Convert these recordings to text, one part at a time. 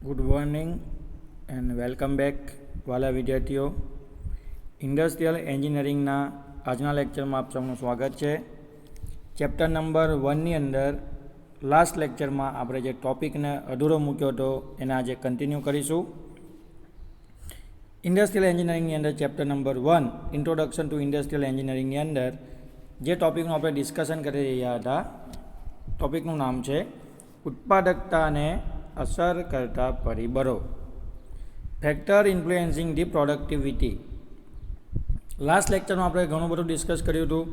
Good morning and welcome back વાલા વિદ્યાર્થીઓ. Industrial એન્જિનિયરિંગના આજના લેક્ચરમાં આપ સૌનું સ્વાગત છે. ચેપ્ટર નંબર 1ની અંદર લાસ્ટ લેક્ચરમાં આપણે જે ટોપિકને અધૂરો મૂક્યો હતો એને આજે કન્ટિન્યુ કરીશું. ઇન્ડસ્ટ્રીયલ એન્જિનિયરિંગની અંદર chapter number 1 introduction to industrial એન્જિનિયરિંગની અંદર જે ટોપિકનું આપણે ડિસ્કશન કરી રહ્યા હતા, ટોપિકનું નામ છે ઉત્પાદકતાને અસર કરતા પરિબળો, ફેક્ટર ઇન્ફ્લુએન્સિંગ ધી પ્રોડક્ટિવિટી. લાસ્ટ લેક્ચરમાં આપણે ઘણું બધું ડિસ્કસ કર્યું હતું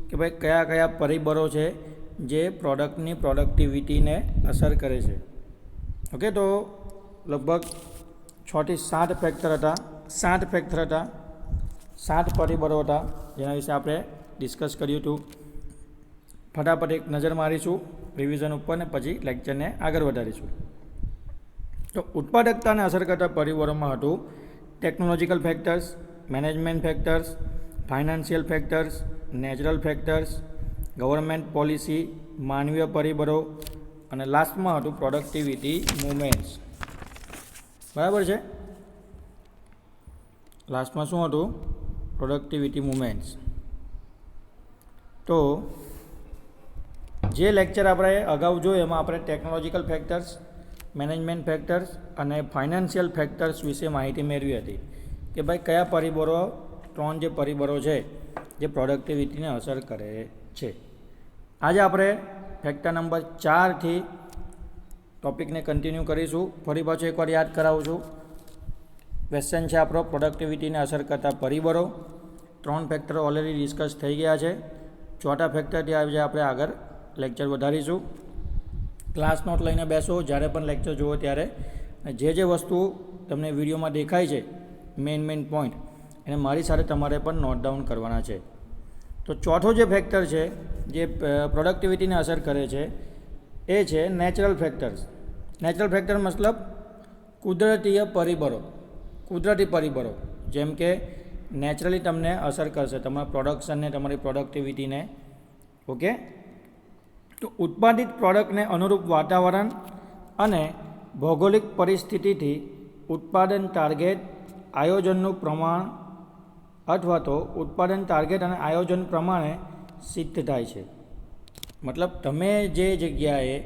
કે ભાઈ કયા કયા પરિબળો છે જે પ્રોડક્ટની પ્રોડક્ટિવિટીને અસર કરે છે. ઓકે, તો લગભગ 6 થી 7 ફેક્ટર હતા, 7 પરિબળો હતા જેના વિશે આપણે ડિસ્કસ કર્યું હતું. ફટાફટ એક નજર મારીશું રિવિઝન ઉપર ને પછી લેક્ચરને આગળ વધારીશું. તો ઉત્પાદકતાને અસર કરતા પરિબળોમાં હતું technological factors, management factors, financial factors, natural factors, government policy, માનવીય પરિબળો અને લાસ્ટમાં હતું પ્રોડક્ટિવિટી મૂવમેન્ટ્સ. બરાબર છે. લાસ્ટમાં શું હતું? Productivity movements. તો જે લેક્ચર આપણે અગાઉ જોયું એમાં આપણે ટેકનોલોજીકલ ફેક્ટર્સ, મેનેજમેન્ટ ફેક્ટર્સ અને ફાઇનાન્શિયલ ફેક્ટર્સ વિશે માહિતી મેળવી હતી કે ભાઈ કયા પરિબળો, 3 જે પરિબળો છે જે પ્રોડક્ટિવિટીને અસર કરે છે. આજે આપણે ફેક્ટર નંબર 4થી ટોપિકને કન્ટિન્યુ કરીશું. ફરી પાછું એકવાર યાદ કરાવું છું. ક્વેશ્ચન છે આપણો પ્રોડક્ટિવિટીને અસર કરતા પરિબળો. 3 ફેક્ટરો ઓલરેડી ડિસ્કસ થઈ ગયા છે. 4થા ફેક્ટરથી આજે આપણે આગળ લેક્ચર વધારીશું. ક્લાસ નોટ લઈને બેસો જ્યારે પણ લેક્ચર જુઓ ત્યારે. જે વસ્તુ તમને વિડીયોમાં દેખાય છે મેઇન પોઈન્ટ એને મારી સાથે તમારે પણ નોટ ડાઉન કરવાના છે. તો ચોથો જે ફેક્ટર છે જે પ્રોડક્ટિવિટીને અસર કરે છે એ છે નેચરલ ફેક્ટર્સ. નેચરલ ફેક્ટર મતલબ કુદરતી પરિબળો જેમ કે નેચરલી તમને અસર કરશે તમારા પ્રોડક્શનને, તમારી પ્રોડક્ટિવિટીને. ઓકે, તો ઉત્પાદિત પ્રોડક્ટને અનુરૂપ વાતાવરણ અને ભૌગોલિક પરિસ્થિતિથી ઉત્પાદન ટાર્ગેટ, આયોજનનું પ્રમાણ અથવા તો ઉત્પાદન ટાર્ગેટ અને આયોજન પ્રમાણે સિદ્ધ થાય છે. મતલબ તમે જે જગ્યાએ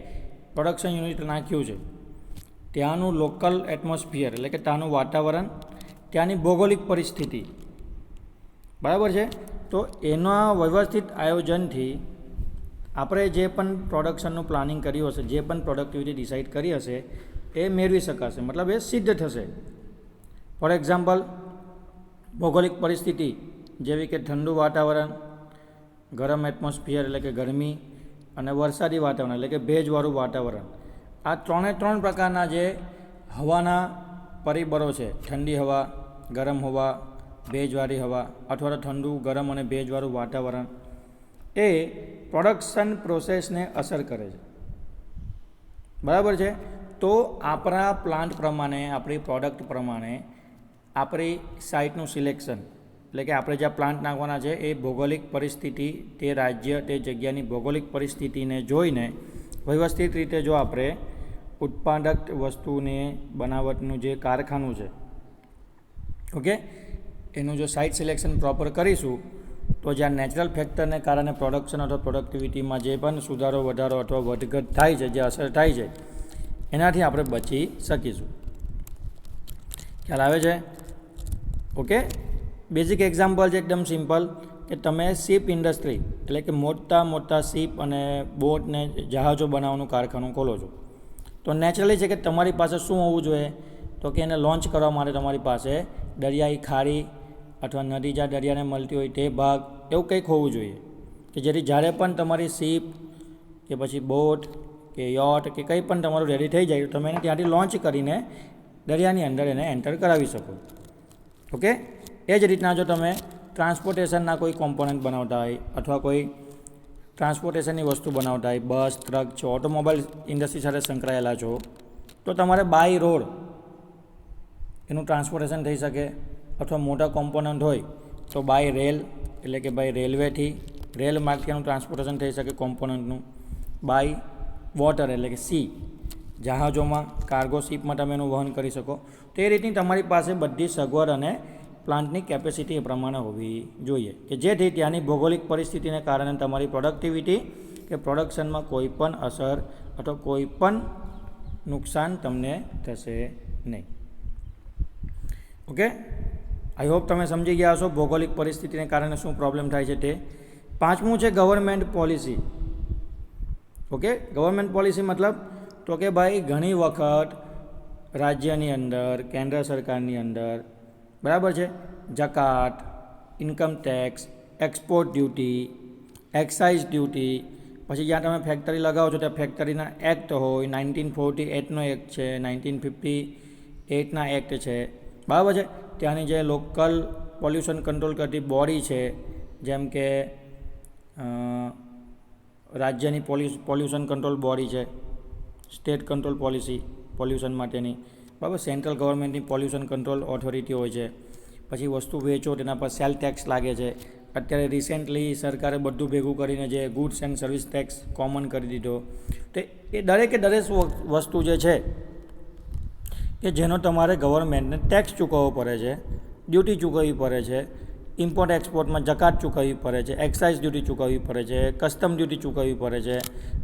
પ્રોડક્શન યુનિટ નાખ્યું છે ત્યાંનું લોકલ એટમોસ્ફિયર એટલે કે ત્યાંનું વાતાવરણ, ત્યાંની ભૌગોલિક પરિસ્થિતિ, બરાબર છે. તો એના વ્યવસ્થિત આયોજનથી આપણે જે પણ પ્રોડક્શનનું પ્લાનિંગ કર્યું હશે, જે પણ પ્રોડક્ટિવિટી ડિસાઇડ કરી હશે એ મેળવી શકાશે, મતલબ એ સિદ્ધ થશે. ફોર એક્ઝામ્પલ, ભૌગોલિક પરિસ્થિતિ જેવી કે ઠંડુ વાતાવરણ, ગરમ એટમોસ્ફિયર એટલે કે ગરમી અને વરસાદી વાતાવરણ એટલે કે ભેજવાળું વાતાવરણ. આ 3 પ્રકારના જે હવાના પરિબળો છે, ઠંડી હવા, ગરમ હવા, ભેજવાળી હવા અથવા તો ઠંડુ, ગરમ અને ભેજવાળું વાતાવરણ એ પ્રોડક્શન પ્રોસેસને અસર કરે છે. બરાબર છે. તો આપણા પ્લાન્ટ પ્રમાણે, આપણી પ્રોડક્ટ પ્રમાણે આપણી સાઇટનું સિલેક્શન એટલે કે આપણે જ્યાં પ્લાન્ટ નાખવાના છે એ ભૌગોલિક પરિસ્થિતિ, તે રાજ્ય, તે જગ્યાની ભૌગોલિક પરિસ્થિતિને જોઈને વ્યવસ્થિત રીતે જો આપણે ઉત્પાદક વસ્તુને બનાવટનું જે કારખાનું છે, ઓકે, એનું જો સાઇટ સિલેક્શન પ્રોપર કરીશું તો જ્યાં નેચરલ ફેક્ટરને કારણે પ્રોડક્શન અથવા પ્રોડક્ટિવિટીમાં જે પણ સુધારો, વધારો અથવા વધઘટ થાય છે, જે અસર થાય છે એનાથી આપણે બચી શકીશું. ખ્યાલ આવે છે? ઓકે, બેઝિક એક્ઝામ્પલ છે એકદમ સિમ્પલ કે તમે શિપ ઇન્ડસ્ટ્રી એટલે કે મોટા શિપ અને બોટ ને જહાજો બનાવવાનું કારખાનું ખોલો છો. તો નેચરલી છે કે તમારી પાસે શું હોવું જોઈએ? તો કે એને લોન્ચ કરવા માટે તમારી પાસે દરિયાઈ ખાડી અથવા નદી જ્યાં દરિયાને મળતી હોય તે ભાગ એવું કંઈક હોવું જોઈએ કે જેથી જ્યારે પણ તમારી શિપ કે પછી બોટ કે યોટ કે કંઈ પણ તમારું રેડી થઈ જાય તો તમે એને ત્યાંથી લોન્ચ કરીને દરિયાની અંદર એને એન્ટર કરાવી શકો. ઓકે, એ જ રીતના જો તમે ટ્રાન્સપોર્ટેશનના કોઈ કોમ્પોનન્ટ બનાવતા હોય અથવા કોઈ ટ્રાન્સપોર્ટેશનની વસ્તુ બનાવતા હોય, બસ, ટ્રક છો, ઓટોમોબાઈલ ઇન્ડસ્ટ્રી સાથે સંકળાયેલા છો, તો તમારે બાય રોડ એનું ટ્રાન્સપોર્ટેશન થઈ શકે. અથવા મોટા કોમ્પોનન્ટ હોય તો બાય રેલ એટલે કે બાય રેલવેથી, રેલ માર્ગથી એનું ટ્રાન્સપોર્ટેશન થઈ શકે કોમ્પોનન્ટનું. બાય વોટર એટલે કે સી જહાજોમાં કાર્ગો શિપમાં તમે એનું વહન કરી શકો. તો એ રીતની તમારી પાસે બધી સગવડ અને પ્લાન્ટની કેપેસિટી એ પ્રમાણે હોવી જોઈએ કે જેથી ત્યાંની ભૌગોલિક પરિસ્થિતિને કારણે તમારી પ્રોડક્ટિવિટી કે પ્રોડક્શનમાં કોઈ પણ અસર અથવા કોઈ પણ નુકસાન તમને થશે નહીં. ઓકે, આઈ હોપ તમે સમજી ગયા હશો ભૌગોલિક પરિસ્થિતિને કારણે શું પ્રોબ્લેમ થાય છે તે. પાંચમું છે government policy. Okay, government policy મતલબ તો કે ભાઈ ઘણી વખત રાજ્યની અંદર, કેન્દ્ર સરકારની અંદર, બરાબર છે, જકાત, income tax, export duty, excise duty, પછી જ્યાં તમે ફેક્ટરી લગાવો છો ત્યાં ફેક્ટરીના એક્ટ હોય, 1948નો એક્ટ છે, 1958ના એક્ટ છે, બરાબર છે. ત્યાંની જે લોકલ પોલ્યુશન કંટ્રોલ કરતી બોડી છે, જેમ કે રાજ્યની પોલ્યુશન કંટ્રોલ બોડી છે, સ્ટેટ કંટ્રોલ પોલિસી પોલ્યુશન માટેની, બરાબર, સેન્ટ્રલ ગવર્મેન્ટની પોલ્યુશન કંટ્રોલ ઓથોરિટી હોય છે. પછી વસ્તુ વેચો તેના પર સેલ ટેક્સ લાગે છે. અત્યારે રિસેન્ટલી સરકારે બધું ભેગું કરીને જે goods and service tax common કરી દીધો. તો એ દરેક વસ્તુ જે છે કે જેનો તમારે ગવર્મેન્ટને ટેક્સ ચૂકવવો પડે છે, ડ્યુટી ચૂકવવી પડે છે, ઇમ્પોર્ટ એક્સપોર્ટમાં જકાત ચૂકવવી પડે છે, એક્સાઇઝ ડ્યુટી ચૂકવવી પડે છે, કસ્ટમ ડ્યુટી ચૂકવવી પડે છે.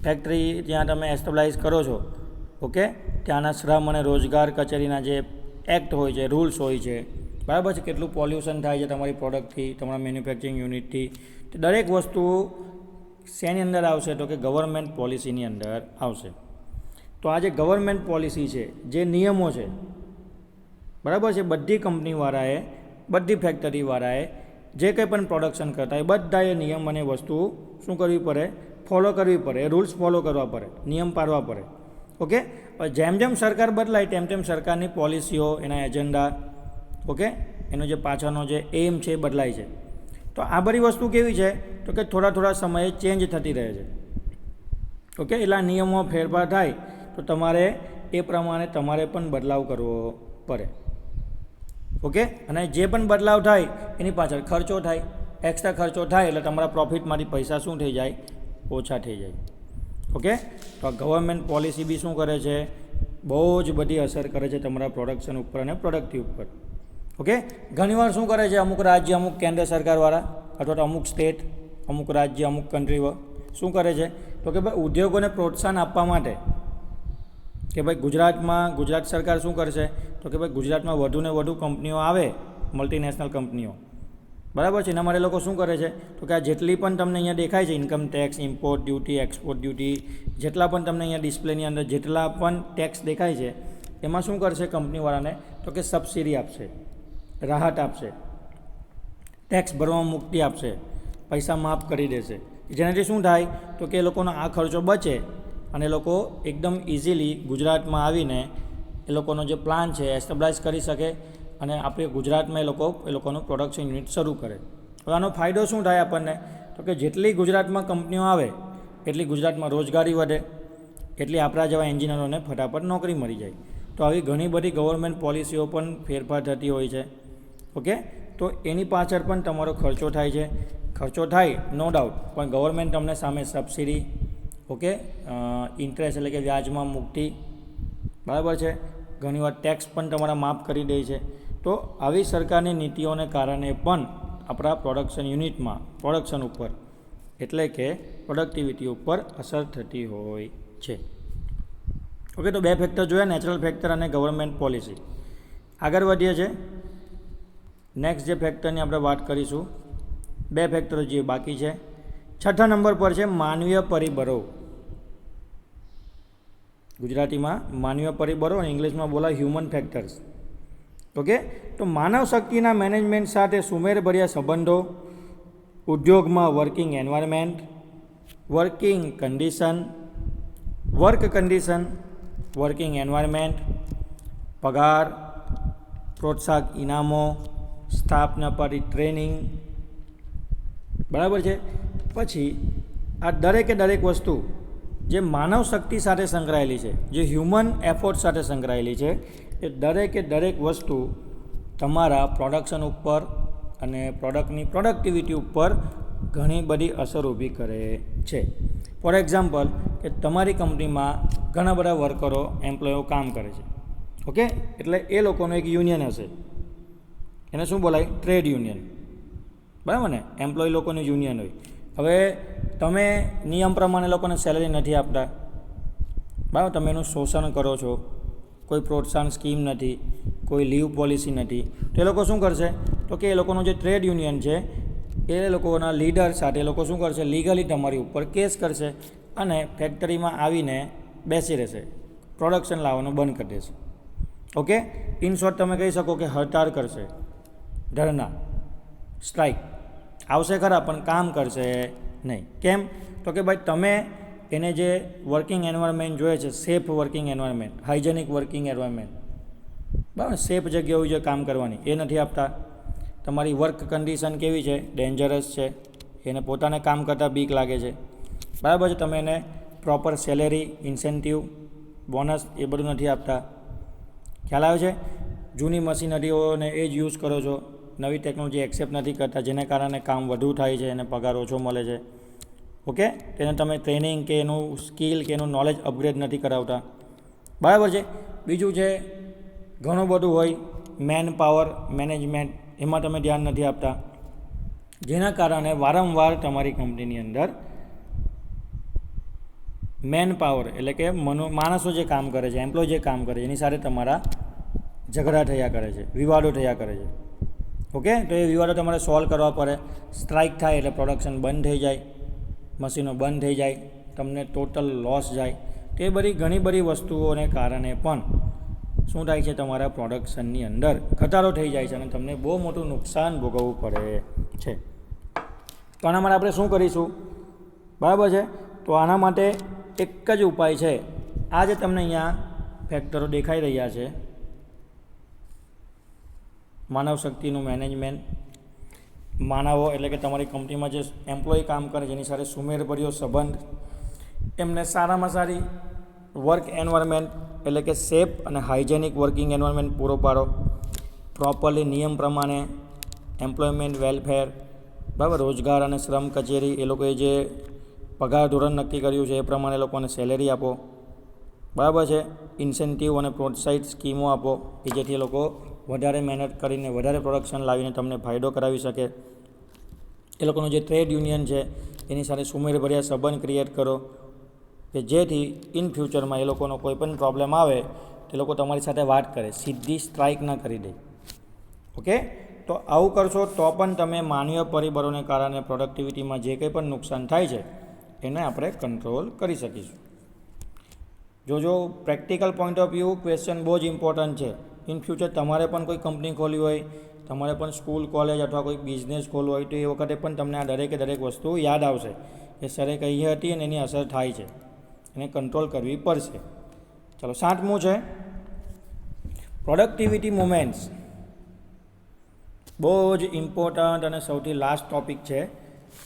ફેક્ટરી જ્યાં તમે એસ્ટેબ્લાઇઝ કરો છો, ઓકે, ત્યાંના શ્રમ અને રોજગાર કચેરીના જે એક્ટ હોય છે, રૂલ્સ હોય છે, બરાબર છે, કેટલું પોલ્યુશન થાય છે તમારી પ્રોડક્ટથી, તમારા મેન્યુફેક્ચરિંગ યુનિટથી, તો દરેક વસ્તુ શેની અંદર આવશે તો કે ગવર્મેન્ટ પોલિસીની અંદર આવશે. તો આ જે ગવર્મેન્ટ પોલિસી છે, જે નિયમો છે, બરાબર છે, બધી કંપનીવાળાએ, બધી ફેક્ટરીવાળાએ જે કંઈ પણ પ્રોડક્શન કરતા હોય બધાએ નિયમ અને વસ્તુ શું કરવી પડે, ફોલો કરવી પડે, રૂલ્સ ફોલો કરવા પડે, નિયમ પાડવા પડે. ઓકે, જેમ જેમ સરકાર બદલાય તેમ તેમ સરકારની પોલિસીઓ, એના એજન્ડા, ઓકે, એનો જે પાછળનો જે એમ છે એ બદલાય છે. તો આ બધી વસ્તુ કેવી છે તો કે થોડા થોડા સમયે ચેન્જ થતી રહે છે. ઓકે, એટલા નિયમો ફેરફાર થાય તો તમારે એ પ્રમાણે તમારે પણ બદલાવ કરવો પડે. ઓકે, અને જે પણ બદલાવ થાય એની પાછળ ખર્ચો થાય, એક્સ્ટ્રા ખર્ચો થાય એટલે તમારા પ્રોફિટમાંથી પૈસા શું થઈ જાય, ઓછા થઈ જાય. ઓકે, તો ગવર્મેન્ટ પોલિસી બી શું કરે છે, બહુ જ બધી અસર કરે છે તમારા પ્રોડક્શન ઉપર અને પ્રોડક્ટિવ ઉપર. ઓકે, ઘણીવાર શું કરે છે અમુક રાજ્ય, અમુક કેન્દ્ર સરકારવાળા અથવા તો અમુક સ્ટેટ, અમુક રાજ્ય, અમુક કન્ટ્રી શું કરે છે તો કે ભાઈ ઉદ્યોગોને પ્રોત્સાહન આપવા માટે કે ભાઈ ગુજરાત સરકાર શું કરશે તો કે ભાઈ ગુજરાતમાં વધુને વધુ કંપનીઓ આવે, મલ્ટીનેશનલ કંપનીઓ, બરાબર છે. એના માટે લોકો શું કરે છે તો કે આ જેટલી પણ તમને અહીંયા દેખાય છે income tax, import duty, export duty, જેટલા પણ તમને અહીંયા ડિસ્પ્લેની અંદર જેટલા પણ ટેક્સ દેખાય છે એમાં શું કરશે કંપનીવાળાને તો કે સબસિડી આપશે, રાહત આપશે, ટેક્સ ભરવામાં મુક્તિ આપશે, પૈસા માફ કરી દેશે. જેનાથી શું થાય તો કે એ લોકોનો આ ખર્ચો બચે અને લોકો એકદમ ઇઝીલી ગુજરાતમાં આવીને એ લોકોનો જે પ્લાન છે એસ્ટેબ્લાઇઝ કરી શકે અને આપણે ગુજરાતમાં એ લોકોનું પ્રોડક્શન યુનિટ શરૂ કરે. હવે આનો ફાયદો શું થાય આપણને તો કે જેટલી ગુજરાતમાં કંપનીઓ આવે એટલી ગુજરાતમાં રોજગારી વધે, એટલી આપણા જેવા એન્જિનિયરોને ફટાફટ નોકરી મળી જાય. તો આવી ઘણી બધી ગવર્મેન્ટ પોલિસીઓ પણ ફેરફાર થતી હોય છે. ઓકે, તો એની પાછળ પણ તમારો ખર્ચો થાય છે. ખર્ચો થાય નો ડાઉટ, પણ ગવર્મેન્ટ તમને સામે સબસિડી, ઓકે, ઇન્ટરેસ્ટ એટલે કે વ્યાજમાં મુક્તિ, બરાબર છે, ઘણીવાર ટેક્સ પણ તમારા માફ કરી દે છે. તો આવી સરકારની નીતિઓને કારણે પણ આપણા પ્રોડક્શન યુનિટમાં, પ્રોડક્શન ઉપર એટલે કે પ્રોડક્ટિવિટી ઉપર અસર થતી હોય છે. ઓકે, તો બે ફેક્ટર જોયા, નેચરલ ફેક્ટર અને ગવર્મેન્ટ પોલિસી. આગળ વધીએ છીએ. નેક્સ્ટ જે ફેક્ટરની આપણે વાત કરીશું, બે ફેક્ટરો જે બાકી છે. છઠ્ઠા નંબર પર છે માનવીય પરિબળો. ગુજરાતીમાં માનવીય પરિબળો અને ઇંગ્લિશમાં બોલાય હ્યુમન ફેક્ટર્સ. ઓકે, તો માનવ શક્તિના મેનેજમેન્ટ સાથે સુમેળભર્યા સંબંધો, ઉદ્યોગમાં working environment, working condition, working environment, પગાર, પ્રોત્સાહક ઇનામો, સ્ટાફના પર ટ્રેનિંગ, બરાબર છે. પછી આ દરેકે દરેક વસ્તુ જે માનવ શક્તિ સાથે સંકળાયેલી છે, જે હ્યુમન એફોર્ટ સાથે સંકળાયેલી છે, એ દરેકે દરેક વસ્તુ તમારા પ્રોડક્શન ઉપર અને પ્રોડક્ટની પ્રોડક્ટિવિટી ઉપર ઘણી બધી અસર ઊભી કરે છે. ફોર એક્ઝામ્પલ કે તમારી કંપનીમાં ઘણા બધા વર્કરો એમ્પ્લોયો કામ કરે છે, ઓકે, એટલે એ લોકોનું એક યુનિયન હશે, એને શું બોલાય? ટ્રેડ યુનિયન, બરાબર ને? એમ્પ્લોય લોકોનું યુનિયન હોય. હવે તમે નિયમ પ્રમાણે લોકોને સેલરી નથી આપતા, બરાબર, તમે એનું શોષણ કરો છો, કોઈ પ્રોત્સાહન સ્કીમ નથી, કોઈ લીવ પોલિસી નથી, તો એ લોકો શું કરશે? તો કે એ લોકોનું જે ટ્રેડ યુનિયન છે એ લોકોના લીડર સાથે એ લોકો શું કરશે? લીગલી તમારી ઉપર કેસ કરશે અને ફેક્ટરીમાં આવીને બેસી રહેશે, પ્રોડક્શન લાવવાનું બંધ કરી દેશે. ઓકે, ઇન શોર્ટ તમે કહી શકો કે હડતાળ કરશે, ધરણા, સ્ટ્રાઇક આવશે ખરા પણ કામ કરશે નહીં. કેમ? તો કે ભાઈ તમે એને જે વર્કિંગ એન્વાયરમેન્ટ જોઈએ છે, safe working environment, hygienic working environment, બરાબર, સેફ જગ્યા હોય છે કામ કરવાની, એ નથી આપતા. તમારી વર્ક કન્ડિશન કેવી છે? ડેન્જરસ છે, એને પોતાને કામ કરતાં બીક લાગે છે, બરાબર છે. તમે એને પ્રોપર સેલેરી, ઇન્સેન્ટિવ, બોનસ એ બધું નથી આપતા. ખ્યાલ આવે છે? જૂની મશીનરીઓને એ જ યુઝ કરો છો, નવી ટેકનોલોજી એક્સેપ્ટ નથી કરતા, જેને કારણે કામ વધુ થાય છે અને પગાર ઓછો મળે છે. ઓકે, તેને તમે ટ્રેનિંગ કે એનું સ્કિલ કે એનું નોલેજ અપગ્રેડ નથી કરાવતા, બરાબર છે. બીજું છે ઘણું બધું હોય, મેન પાવર મેનેજમેન્ટ, એમાં તમે ધ્યાન નથી આપતા, જેના કારણે વારંવાર તમારી કંપનીની અંદર મેન પાવર એટલે કે માણસો જે કામ કરે છે, એમ્પ્લોય જે કામ કરે છે એની સાથે તમારા ઝઘડા થયા કરે છે, વિવાદો થયા કરે છે. ઓકે, તો એ વિવાદો તમારે સોલ્વ કરવા પડે. સ્ટ્રાઇક થાય એટલે પ્રોડક્શન બંધ થઈ જાય, મશીનો બંધ થઈ જાય, તમને ટોટલ લોસ જાય. તો એ બધી ઘણી બધી વસ્તુઓને કારણે પણ શું થાય છે? તમારા પ્રોડક્શનની અંદર ઘટાડો થઈ જાય છે અને તમને બહુ મોટું નુકસાન ભોગવવું પડે છે. તો આના માટે આપણે શું કરીશું? બરાબર છે. તો આના માટે એક જ ઉપાય છે. આ જે તમને અહીંયા ફેક્ટરો દેખાઈ રહ્યા છે, માનવ શક્તિનું મેનેજમેન્ટ, માનવો એટલે કે તમારી કંપનીમાં જે એમ્પ્લોય કામ કરે જેની સાથે સુમેળભર્યો સંબંધ, એમને સારામાં સારી વર્ક એન્વાયરમેન્ટ એટલે કે સેફ અને હાઇજેનિક વર્કિંગ એન્વાયરમેન્ટ પૂરો પાડો, પ્રોપરલી નિયમ પ્રમાણે એમ્પ્લોયમેન્ટ વેલફેર, બરાબર, રોજગાર અને શ્રમ કચેરી એ લોકોએ જે પગાર ધોરણ નક્કી કર્યું છે એ પ્રમાણે લોકોને સેલેરી આપો, બરાબર છે. ઇન્સેન્ટિવ અને પ્રોત્સાહિત સ્કીમો આપો કે જેથી લોકો વધારે મહેનત કરીને વધારે પ્રોડક્શન લાવીને તમને ફાયદો કરાવી શકે. એ લોકોનું જે ટ્રેડ યુનિયન છે એની સાથે સુમેળભર્યા સંબંધ ક્રિએટ કરો કે જેથી ઇન ફ્યુચરમાં એ લોકોનો કોઈ પણ પ્રોબ્લેમ આવે તે લોકો તમારી સાથે વાત કરે, સીધી સ્ટ્રાઇક ના કરી દે. ઓકે, તો આવું કરશો તો પણ તમે માનવીય પરિબળોને કારણે પ્રોડક્ટિવિટીમાં જે કંઈ પણ નુકસાન થાય છે એને આપણે કંટ્રોલ કરી શકીશું. જો practical point of view question બહુ જ ઇમ્પોર્ટન્ટ છે. ઇન ફ્યુચર તમારે પણ કોઈ કંપની ખોલવી હોય, તમારે પણ સ્કૂલ, કોલેજ અથવા કોઈ બિઝનેસ ખોલવો હોય તો એ વખતે પણ તમને આ દરેકે દરેક વસ્તુ યાદ આવશે કે સરે કહી હતી અને એની અસર થાય છે, એને કંટ્રોલ કરવી પડશે. ચાલો, 7મું છે પ્રોડક્ટિવિટી મુવમેન્ટ્સ. બહુ જ ઇમ્પોર્ટન્ટ અને સૌથી લાસ્ટ ટૉપિક છે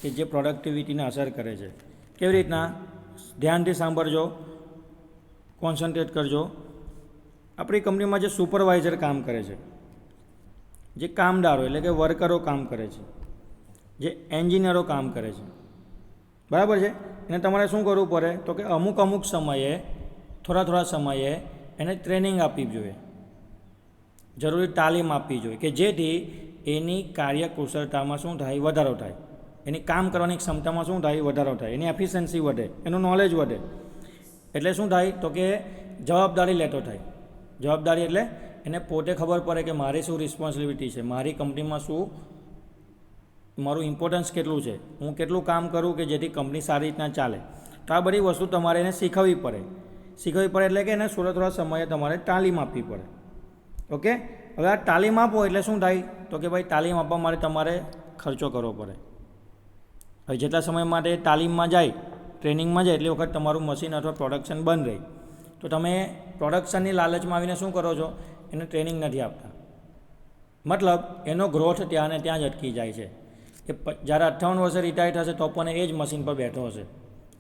કે જે પ્રોડક્ટિવિટીને અસર કરે છે. કેવી રીતના? ધ્યાનથી સાંભળજો, કોન્સન્ટ્રેટ કરજો. આપણી કંપનીમાં જે સુપરવાઇઝર કામ કરે છે, જે કામદારો એટલે કે વર્કરો કામ કરે છે, જે એન્જિનિયરો કામ કરે છે, બરાબર છે, એને તમારે શું કરવું પડે? તો કે અમુક સમયે, થોડા સમયે એને ટ્રેનિંગ આપવી જોઈએ, જરૂરી તાલીમ આપવી જોઈએ કે જેથી એની કાર્યકુશળતામાં શું થાય? વધારો થાય. એની કામ કરવાની ક્ષમતામાં શું થાય? વધારો થાય. એની એફિશિયન્સી વધે, એનું નોલેજ વધે. એટલે શું થાય? તો કે જવાબદારી લેતો થાય. જવાબદારી એટલે એને પોતે ખબર પડે કે મારી શું રિસ્પોન્સિબિલિટી છે, મારી કંપનીમાં શું મારું ઇમ્પોર્ટન્સ કેટલું છે, હું કેટલું કામ કરું કે જેથી કંપની સારી રીતના ચાલે. તો આ બધી વસ્તુ તમારે એને શીખવવી પડે. એટલે કે એને થોડા સમયે તમારે તાલીમ આપવી પડે. ઓકે, હવે આ તાલીમ આપો એટલે શું થાય? તો કે ભાઈ તાલીમ આપવા માટે તમારે ખર્ચો કરવો પડે. હવે જેટલા સમય માટે તાલીમમાં જાય, ટ્રેનિંગમાં જાય એટલી વખત તમારું મશીન અથવા પ્રોડક્શન બંધ રહે. તો તમે પ્રોડક્શનની લાલચમાં આવીને શું કરો છો? એને ટ્રેનિંગ નથી આપતા. મતલબ એનો ગ્રોથ ત્યાં ને ત્યાં જ અટકી જાય છે. એ જ્યારે 58 વર્ષે રિટાયર થશે તો પણ એ જ મશીન પર બેઠો હશે,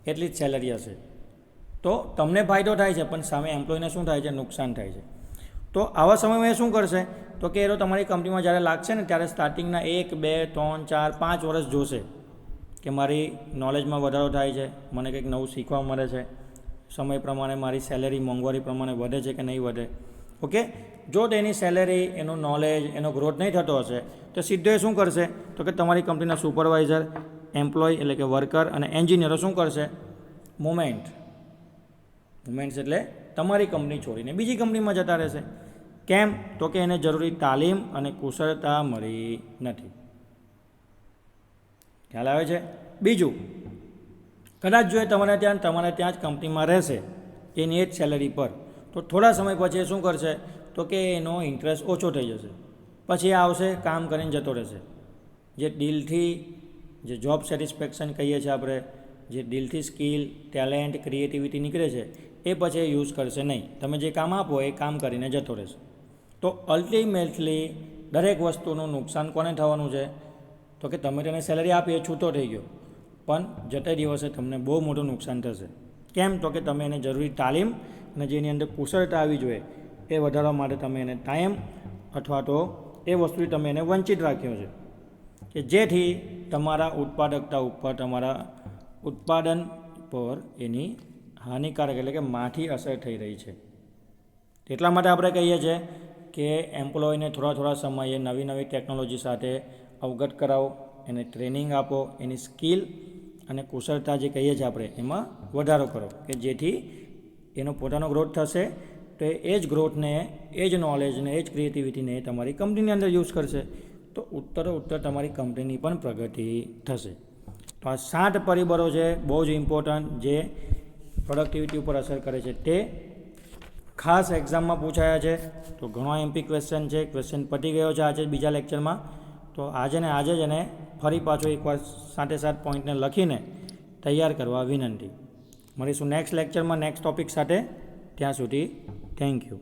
એટલી જ સેલરી હશે. તો તમને ફાયદો થાય છે પણ સામે એમ્પ્લોયને શું થાય છે? નુકસાન થાય છે. તો આવા સમયમાં એ શું કરશે? તો કે એ તમારી કંપનીમાં જ્યારે લાગશે ને ત્યારે સ્ટાર્ટિંગના 1, 2, 3, 4, 5 વર્ષ જોશે કે મારી નોલેજમાં વધારો થાય છે, મને કંઈક નવું શીખવા મળે છે, સમય પ્રમાણે મારી સેલેરી મોંઘવારી પ્રમાણે વધે છે કે નહીં વધે. ઓકે, જો તેની સેલેરી, એનું નોલેજ, એનો ગ્રોથ નહીં થતો હશે તો સીધો એ શું કરશે તો કે તમારી કંપનીના સુપરવાઇઝર, એમ્પ્લોય એટલે કે વર્કર અને એન્જિનિયરો શું કરશે, મુવમેન્ટ્સ એટલે તમારી કંપની છોડીને બીજી કંપનીમાં જતા રહેશે. કેમ તો કે એને જરૂરી તાલીમ અને કુશળતા મળી નથી. ખ્યાલ આવે છે? બીજું, કદાચ જો એ તમારે ત્યાં જ કંપનીમાં રહેશે એની એ જ સેલેરી પર, તો થોડા સમય પછી એ શું કરશે તો કે એનો ઇન્ટરેસ્ટ ઓછો થઈ જશે. પછી આવશે, કામ કરીને જતો રહેશે. જે દિલથી, જે જોબ સેટિસ્ફેક્શન કહીએ છીએ આપણે, જે દિલથી સ્કિલ, ટેલેન્ટ, ક્રિએટિવિટી નીકળે છે એ પછી એ યુઝ કરશે નહીં. તમે જે કામ આપો એ કામ કરીને જતો રહેશે. તો અલ્ટિમેટલી દરેક વસ્તુનું નુકસાન કોને થવાનું છે તો કે તમે તેને સેલરી આપી એ છૂટો થઈ ગયો, પણ જતે દિવસે તમને બહુ મોટું નુકસાન થશે. કેમ તો કે તમે એને જરૂરી તાલીમ અને જેની અંદર કુશળતા આવી જોઈએ એ વધારવા માટે તમે એને ટાઈમ અથવા તો એ વસ્તુથી તમે એને વંચિત રાખ્યો છે, કે જેથી તમારા ઉત્પાદકતા ઉપર, તમારા ઉત્પાદન પર એની હાનિકારક એટલે કે માઠી અસર થઈ રહી છે. એટલા માટે આપણે કહીએ છીએ કે એમ્પ્લોયને થોડા સમયે નવી ટેકનોલોજી સાથે અવગત કરાવો, એને ટ્રેનિંગ આપો, એની સ્કિલ અને કુશળતા જે કહીએ છીએ આપણે એમાં વધારો કરો, કે જેથી એનો પોતાનો ગ્રોથ થશે તો એ જ ગ્રોથને, એ જ નોલેજને, એ જ ક્રિએટિવિટીને તમારી કંપનીની અંદર યુઝ કરશે તો ઉત્તર તમારી કંપનીની પણ પ્રગતિ થશે. તો આ 7 પરિબળો છે બહુ જ ઇમ્પોર્ટન્ટ, જે પ્રોડક્ટિવિટી ઉપર અસર કરે છે. તે ખાસ એક્ઝામમાં પૂછાયા છે. તો ઘણો એમપી ક્વેશ્ચન છે. ક્વેશ્ચન પતી ગયો છે આજે બીજા લેક્ચરમાં. તો આજે જ એને ફરી પાછો એકવાર 7 પોઈન્ટને લખીને તૈયાર કરવા વિનંતી. મળીશું નેક્સ્ટ લેક્ચરમાં નેક્સ્ટ ટૉપિક સાથે. ત્યાં સુધી થેન્ક યુ.